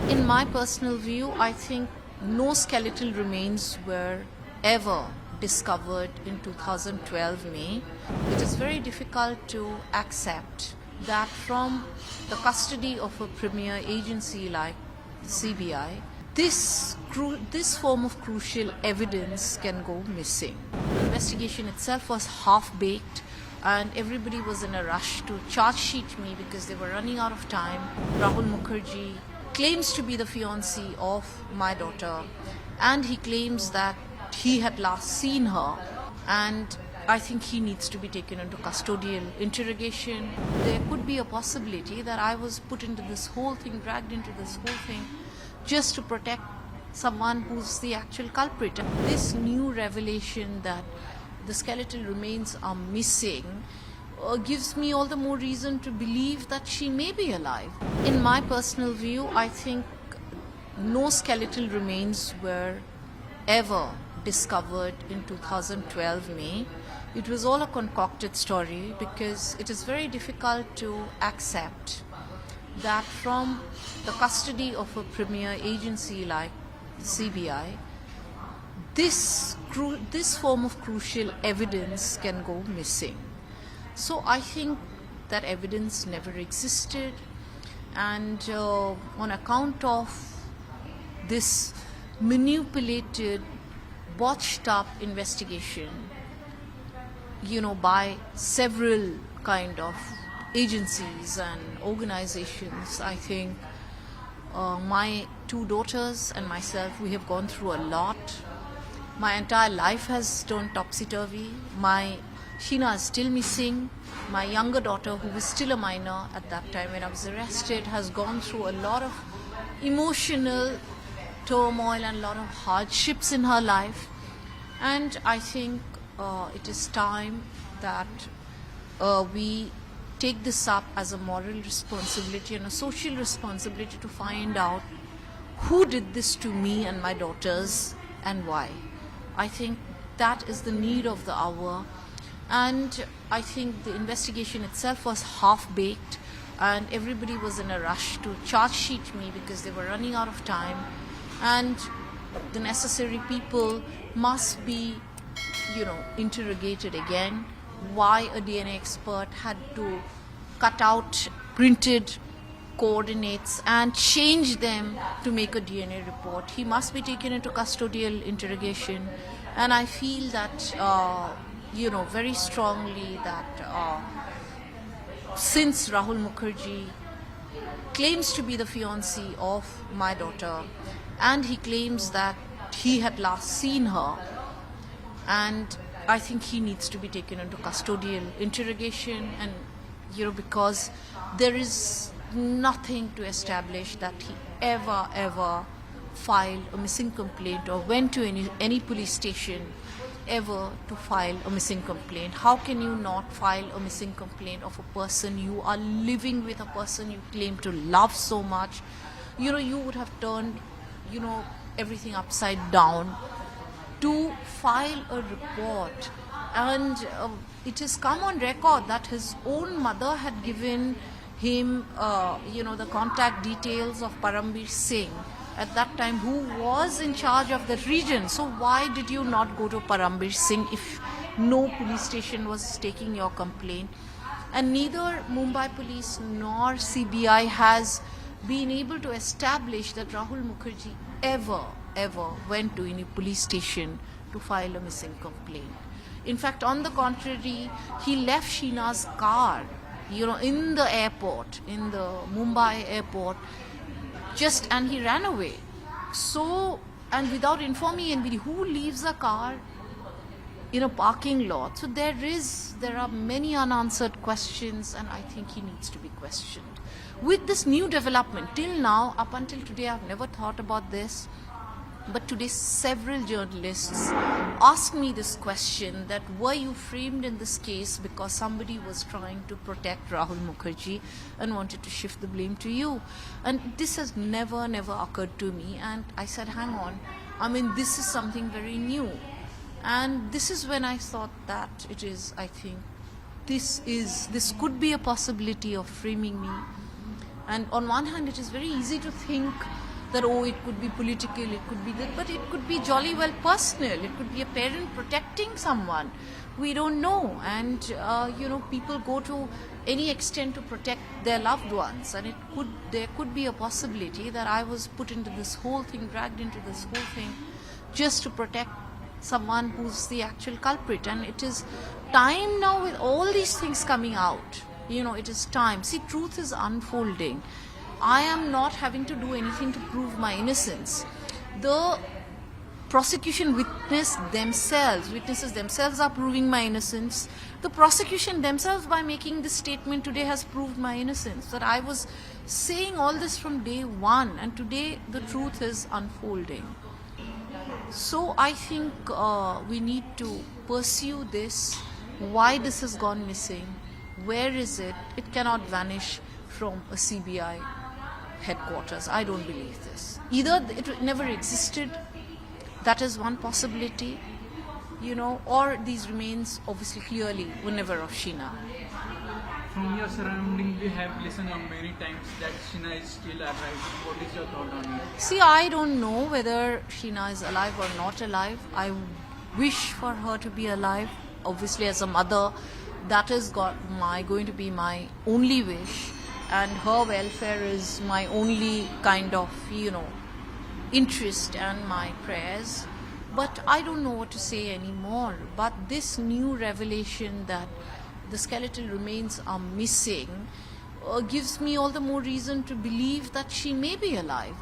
In my personal view, I think no skeletal remains were ever discovered in 2012 May. It is very difficult to accept that from the custody of a premier agency like CBI, this form of crucial evidence can go missing. The investigation itself was half-baked and everybody was in a rush to charge sheet me because they were running out of time. Rahul Mukerjea claims to be the fiancé of my daughter and he claims that he had last seen her, and I think he needs to be taken into custodial interrogation. There could be a possibility that I was put into this whole thing, dragged into this whole thing just to protect someone who's the actual culprit. This new revelation that the skeletal remains are missing gives me all the more reason to believe that she may be alive. In my personal view, I think no skeletal remains were ever discovered in 2012 May. It was all a concocted story because it is very difficult to accept that from the custody of a premier agency like CBI, this form of crucial evidence can go missing. So I think that evidence never existed, and on account of this manipulated, botched up investigation, by several kind of agencies and organizations, I think my two daughters and myself, we have gone through a lot. My entire life has turned topsy-turvy. My Sheena is still missing. My younger daughter, who was still a minor at that time when I was arrested, has gone through a lot of emotional turmoil and a lot of hardships in her life. And I think it is time that we take this up as a moral responsibility and a social responsibility to find out who did this to me and my daughters and why. I think that is the need of the hour, and I think the investigation itself was half-baked and everybody was in a rush to charge sheet me because they were running out of time, and the necessary people must be interrogated again. Why a DNA expert had to cut out printed coordinates and change them to make a DNA report. He must be taken into custodial interrogation, and I feel that very strongly that since Rahul Mukerjea claims to be the fiancé of my daughter and he claims that he had last seen her, and I think he needs to be taken into custodial interrogation, and because there is nothing to establish that he ever filed a missing complaint or went to any police station ever to file a missing complaint. How can you not file a missing complaint of a person you are living with, a person you claim to love so much? You would have turned everything upside down to file a report, and it has come on record that his own mother had given him the contact details of Parambir Singh at that time, who was in charge of the region. So why did you not go to Parambir Singh if no police station was taking your complaint? And neither Mumbai Police nor CBI has been able to establish that Rahul Mukerjea ever went to any police station to file a missing complaint. In fact, on the contrary, he left Sheena's car, in the airport, in the Mumbai airport, and he ran away. So, and without informing anybody, who leaves a car in a parking lot? So there are many unanswered questions, and I think he needs to be questioned. With this new development, till now, up until today, I've never thought about this. But today several journalists asked me this question, that were you framed in this case because somebody was trying to protect Rahul Mukerjea and wanted to shift the blame to you? And this has never occurred to me, and I said, hang on, this is something very new. And this is when I thought that I think this could be a possibility of framing me. And on one hand, it is very easy to think that, oh, it could be political, it could be that, but it could be jolly well personal. It could be a parent protecting someone. We don't know. And, people go to any extent to protect their loved ones. And there could be a possibility that I was put into this whole thing, dragged into this whole thing, just to protect someone who's the actual culprit. And it is time now, with all these things coming out, it is time. See, truth is unfolding. I am not having to do anything to prove my innocence. The prosecution witnesses themselves are proving my innocence. The prosecution themselves, by making this statement today, has proved my innocence. That I was saying all this from day one, and today the truth is unfolding. So I think we need to pursue this. Why this has gone missing? Where is it? It cannot vanish from a CBI headquarters. I don't believe this. Either it never existed, that is one possibility, or these remains obviously clearly were never of Sheena. From your surroundings, we have listened on many times that Sheena is still alive. What is your thought on it? See, I don't know whether Sheena is alive or not alive. I wish for her to be alive. Obviously, as a mother, that is going to be my only wish, and her welfare is my only kind of, interest and my prayers. But I don't know what to say anymore. But this new revelation that the skeletal remains are missing gives me all the more reason to believe that she may be alive.